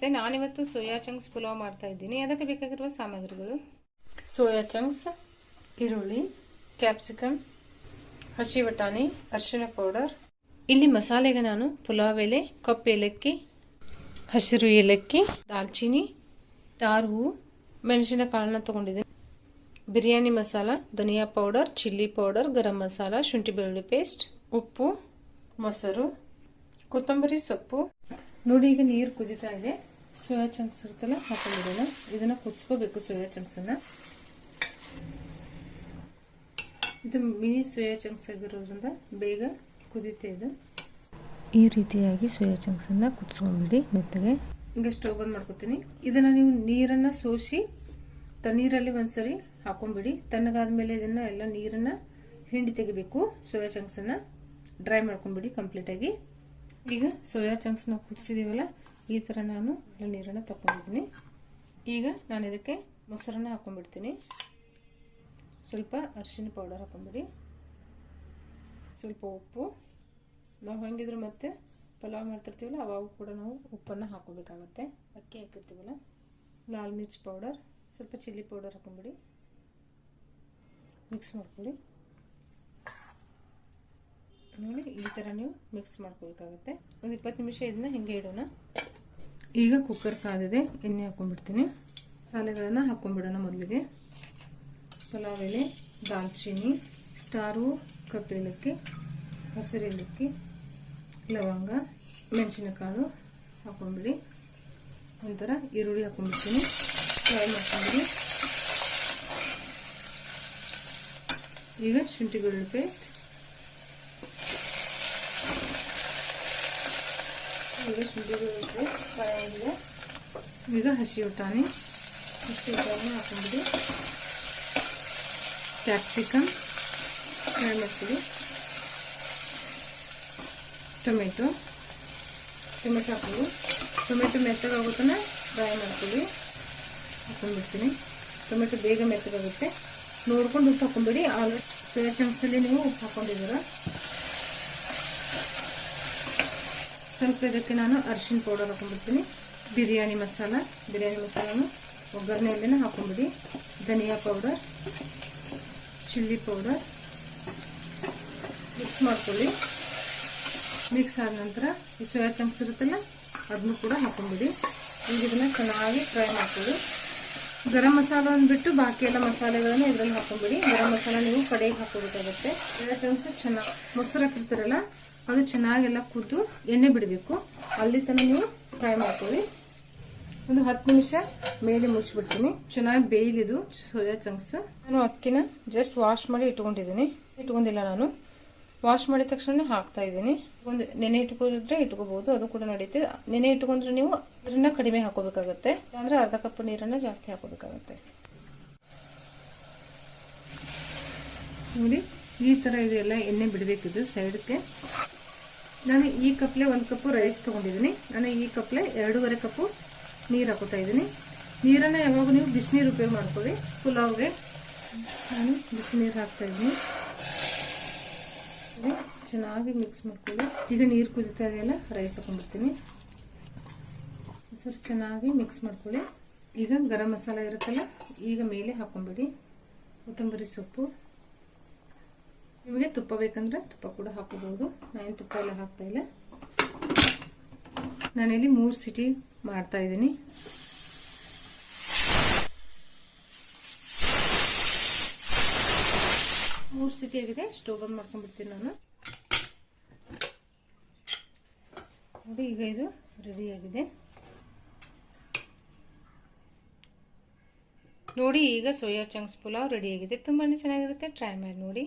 ನಮಸ್ತೆ, ನಾನಿವತ್ತು soya chunks pulao ಮಾಡ್ತಾ ಇದ್ದೀನಿ. ಅದಕ್ಕೆ ಬೇಕಾಗಿರುವ ಸಾಮಗ್ರಿಗಳು: ಸೋಯಾ ಚಂಕ್ಸ್, ಈರುಳ್ಳಿ, ಕ್ಯಾಪ್ಸಿಕಮ್, ಹಸಿ ಬಟಾಣಿ, ಅರಿಶಿನ ಪೌಡರ್. ಇಲ್ಲಿ ಮಸಾಲೆಗೆ ನಾನು ಪುಲಾವ್ ಎಲೆ, ಕಪ್ಪು ಏಲಕ್ಕಿ, ಹಸಿರು ಏಲಕ್ಕಿ, ದಾಲ್ಚಿನ್ನಿ, ಸ್ಟಾರ್ ಹೂವು, ಮೆಣಸಿನಕಾಳನ್ನ ತಗೊಂಡಿದ್ದೀನಿ. ಬಿರಿಯಾನಿ ಮಸಾಲ, ಧನಿಯಾ powder, chilli powder, garam masala, ಶುಂಠಿ ಬೆಳ್ಳುಳ್ಳಿ ಪೇಸ್ಟ್, ಉಪ್ಪು, ಮೊಸರು, ಕೊತ್ತಂಬರಿ ಸೊಪ್ಪು. ನೋಡಿ, ಈಗ ನೀರು ಕುದೀತಾ ಇದೆ. ಸೋಯಾ ಚಂಕ್ಸ್ ಇರುತ್ತಲ್ಲ ಹಾಕೊಂಡಿರೋಣ. ಇದನ್ನ ಕುದಿಸ್ಕೋಬೇಕು. ಸೋಯಾ ಚಂಕ್ಸ್ ಅನ್ನ, ಇದು ಮಿನಿ ಸೋಯಾ ಚಂಕ್ಸ್ ಆಗಿರೋದ್ರಿಂದ ಬೇಗ ಕುದೀತಾ ಇದೆ. ಈ ರೀತಿಯಾಗಿ ಸೋಯಾ ಚಂಕ್ಸ್ ಅನ್ನ ಕುದಿಸ್ಕೊಂಡ್ಬಿಡಿ ಮೆತ್ತಗೆ. ಈಗ ಸ್ಟವ್ ಬಂದ್ ಮಾಡ್ಕೊತೀನಿ. ಇದನ್ನ ನೀವು ನೀರನ್ನ ಸೋಸಿ ತಣ್ಣೀರಲ್ಲಿ ಒಂದ್ಸರಿ ಹಾಕೊಂಡ್ಬಿಡಿ. ತಣ್ಣಗಾದ್ಮೇಲೆ ಇದನ್ನ ಎಲ್ಲ ನೀರನ್ನ ಹಿಂಡಿ ತೆಗಿಬೇಕು. ಸೋಯಾ ಚಂಕ್ಸ್ ಅನ್ನ ಡ್ರೈ ಮಾಡ್ಕೊಂಡ್ಬಿಡಿ ಕಂಪ್ಲೀಟ್ ಆಗಿ. ಈಗ ಸೋಯಾ ಚಂಕ್ಸ್ ನಾವು ಕುದಿಸಿದೀವಲ್ಲ, ಈ ತರ ನಾನು ನೀರನ್ನ ತಕೊಂಡಿದ್ದೀನಿ. ಈಗ ನಾನು ಇದಕ್ಕೆ ಮೊಸರನ್ನ ಹಾಕೊಂಡ್ಬಿಡ್ತೀನಿ. ಸ್ವಲ್ಪ ಅರಿಶಿನ ಪೌಡರ್ ಹಾಕೊಂಡ್ಬಿಡಿ, ಸ್ವಲ್ಪ ಉಪ್ಪು. ನಾವು ಹಂಗಿದ್ರು ಮತ್ತೆ ಪಲಾವ್ ಮಾಡ್ತಿರ್ತೀವಲ್ಲ ಅವಾಗ ಕೂಡ ನಾವು ಉಪ್ಪನ್ನು ಹಾಕೋಬೇಕಾಗತ್ತೆ. ಅಕ್ಕಿ ಹಾಕಿರ್ತೀವಲ್ಲ. ಲಾಲ್ ಮಿರ್ಚ್ ಪೌಡರ್, ಸ್ವಲ್ಪ ಚಿಲ್ಲಿ ಪೌಡರ್ ಹಾಕೊಂಡ್ಬಿಡಿ, ಮಿಕ್ಸ್ ಮಾಡ್ಕೊಳ್ಳಿ. ನೋಡಿ, ಈ ತರ ನೀವು ಮಿಕ್ಸ್ ಮಾಡ್ಕೋಬೇಕಾಗುತ್ತೆ. ಒಂದು 20 ನಿಮಿಷ ಇದನ್ನ ಹಿಂಗೆ ಇಡೋಣ. ಈಗ ಕುಕ್ಕರ್ ಕಾದಿದೆ, ಎಣ್ಣೆ ಹಾಕೊಂಡ್ಬಿಡ್ತೀನಿ. ಮಸಾಲೆಗಳನ್ನ ಹಾಕೊಂಡ್ಬಿಡೋಣ. ಮೊದಲಿಗೆ ಪಲಾವ್ ಎಲೆ, ದಾಲ್ಚಿನ್ನಿ, ಸ್ಟಾರು, ಕಪ್ಪು ಏಲಕ್ಕಿ, ಹಸಿರು ಏಲಕ್ಕಿ, ಲವಂಗ, ಮೆಣಸಿನಕಾಳು ಹಾಕೊಂಡ್ಬಿಡಿ. ಒಂಥರ ಈರುಳ್ಳಿ ಹಾಕೊಂಡ್ಬಿಡ್ತೀನಿ, ಫ್ರೈ ಮಾಡ್ಕೊಂಡ್ಬಿಡಿ. ಈಗ ಶುಂಠಿ ಬೆಳ್ಳುಳ್ಳಿ ಪೇಸ್ಟ್, ಈಗ ಹಸಿ ಬಟಾಣಿ ಹಾಕೊಂಡ್ಬಿಡಿ. ಕ್ಯಾಪ್ಸಿಕಮ್ ಫ್ರೈ ಮಾಡ್ತೀವಿ. ಟೊಮೆಟೊ ಹಾಕೊಳ್ಳಿ. ಟೊಮೆಟೊ ಮೆತ್ತಗಾಗುತ್ತನ ಫ್ರೈ ಮಾಡ್ತೀವಿ. ಹಾಕೊಂಡ್ಬಿಡ್ತೀನಿ. ಟೊಮೆಟೊ ಬೇಗ ಮೆತ್ತಗಾಗುತ್ತೆ. ನೋಡ್ಕೊಂಡು ಉಪ್ಪು ಹಾಕೊಂಡ್ಬಿಡಿ. ಆಲ್ರೆಡಿ ಸೋಯಾ ಚಂಕ್ಸಲ್ಲಿ ನೀವು ಉಪ್ಪು ಹಾಕೊಂಡಿದ್ದೀರ. ಸ್ವಲ್ಪ ಇದಕ್ಕೆ ನಾನು ಅರಿಶಿನ ಪೌಡರ್ ಹಾಕೊಂಡ್ಬಿಡ್ತೀನಿ. ಬಿರಿಯಾನಿ ಮಸಾಲನು ಒಗ್ಗರಣೆಯಲ್ಲೇನೆ ಹಾಕೊಂಡ್ಬಿಡಿ. ಧನಿಯಾ ಪೌಡರ್, ಚಿಲ್ಲಿ ಪೌಡರ್ ಮಿಕ್ಸ್ ಮಾಡ್ಕೊಳ್ಳಿ. ಮಿಕ್ಸ್ ಆದ ನಂತರ ಈ ಸೋಯಾ ಚಂಕ್ಸ್ ಇರುತ್ತಲ್ಲ ಅದನ್ನು ಕೂಡ ಹಾಕೊಂಡ್ಬಿಡಿ. ಈಗ ಇದನ್ನ ಚೆನ್ನಾಗಿ ಫ್ರೈ ಮಾಡ್ಕೊಳ್ಳಿ. ಗರಂ ಮಸಾಲ ಅಂದ್ಬಿಟ್ಟು ಬಾಕಿ ಎಲ್ಲ ಮಸಾಲೆಗಳನ್ನು ಇದರಲ್ಲಿ ಹಾಕೊಂಡ್ಬಿಡಿ. ಗರಂ ಮಸಾಲ ನೀವು ಕಡೆಗೆ ಹಾಕೋಬೇಕಾಗುತ್ತೆ. ಸೋಯಾ ಚಂಕ್ಸ್ ಚೆನ್ನಾಗಿ ಮೊಸರು ಹಾಕಿರ್ತೀರಲ್ಲ ಅದು ಚೆನ್ನಾಗೆಲ್ಲ ಕುದ್ದು ಎಣ್ಣೆ ಬಿಡಬೇಕು. ಅಲ್ಲಿ ತನಕ ನೀವು ಫ್ರೈ ಮಾಡ್ಕೊಳ್ಳಿ. ಒಂದು 10 ನಿಮಿಷ ಮೇಲೆ ಮುಚ್ಚಿಬಿಡ್ತೀನಿ. ಚೆನ್ನಾಗಿ ಬೇಯಲಿದು ಸೋಯಾ ಚಂಕ್ಸ್. ನಾನು ಅಕ್ಕಿನ ಜಸ್ಟ್ ವಾಶ್ ಮಾಡಿ ಇಟ್ಕೊಂಡಿಲ್ಲ. ನಾನು ವಾಶ್ ಮಾಡಿದ ತಕ್ಷಣ ಹಾಕ್ತಾ ಇದ್ದೀನಿ. ಒಂದು ನೆನೆ ಇಟ್ಕೊಂಡಿದ್ರೆ ಇಟ್ಕೋಬಹುದು, ಅದು ಕೂಡ ನಡೀತೆ. ನೆನೆ ಇಟ್ಕೊಂಡ್ರೆ ನೀವು ನೀರನ್ನ ಕಡಿಮೆ ಹಾಕೋಬೇಕಾಗತ್ತೆ, ಅಂದ್ರೆ ಅರ್ಧ ಕಪ್ ನೀರನ್ನ ಜಾಸ್ತಿ ಹಾಕೋಬೇಕಾಗತ್ತೆ. ನೋಡಿ, ಈ ತರ ಇದೆಲ್ಲ ಎಣ್ಣೆ ಬಿಡಬೇಕಿದ್ದು ಸೈಡ್ಗೆ. ನಾನು ಈ ಕಪ್ಲೆ 1 ಕಪ್ ರೈಸ್ ತಗೊಂಡಿದ್ದೀನಿ. ನಾನು ಈ ಕಪ್ಲೆ 2.5 ಕಪ್ ನೀರು ಹಾಕೋತಾ ಇದ್ದೀನಿ. ನೀರನ್ನ ಯಾವಾಗ ನೀವು ಬಿಸಿನೀರು ಉಪಯೋಗ ಮಾಡ್ಕೊಳ್ಳಿ. ಪುಲಾವ್ಗೆ ನಾನು ಬಿಸಿ ನೀರು ಹಾಕ್ತಾ ಇದ್ದೀನಿ. ಚೆನ್ನಾಗಿ ಮಿಕ್ಸ್ ಮಾಡ್ಕೊಳ್ಳಿ. ಈಗ ನೀರು ಕುದೀತಾ ಇದೆಯಲ್ಲ, ರೈಸ್ ಹಾಕೊಂಡ್ಬಿಡ್ತೀನಿ. ಸರ್ ಚೆನ್ನಾಗಿ ಮಿಕ್ಸ್ ಮಾಡ್ಕೊಳ್ಳಿ. ಈಗ ಗರಂ ಮಸಾಲ ಇರುತ್ತಲ್ಲ, ಈಗ ಮೇಲೆ ಹಾಕೊಂಡ್ಬಿಡಿ. ಕೊತ್ತಂಬರಿ ಸೊಪ್ಪು, ನಿಮಗೆ ತುಪ್ಪ ಬೇಕಂದ್ರೆ ತುಪ್ಪ ಕೂಡ ಹಾಕೋಬಹುದು. ನಾನು ತುಪ್ಪ ಎಲ್ಲ ಹಾಕ್ತಾ ಇಲ್ಲ. ನಾನಿಲ್ಲಿ 3 ಸಿಟಿ ಮಾಡ್ತಾ ಇದ್ದೀನಿ. ಮೂರು ಸಿಟಿ ಆಗಿದೆ. ಸ್ಟವ್ ಬಂದ್ ಮಾಡ್ಕೊಂಡ್ಬಿಡ್ತೀನಿ ನಾನು. ನೋಡಿ, ಈಗ ಇದು ರೆಡಿ ಆಗಿದೆ. ನೋಡಿ, ಈಗ ಸೋಯಾ ಚಂಕ್ಸ್ ಪುಲಾವ್ ರೆಡಿ ಆಗಿದೆ. ತುಂಬಾನೇ ಚೆನ್ನಾಗಿರುತ್ತೆ. ಟ್ರೈ ಮಾಡಿ ನೋಡಿ.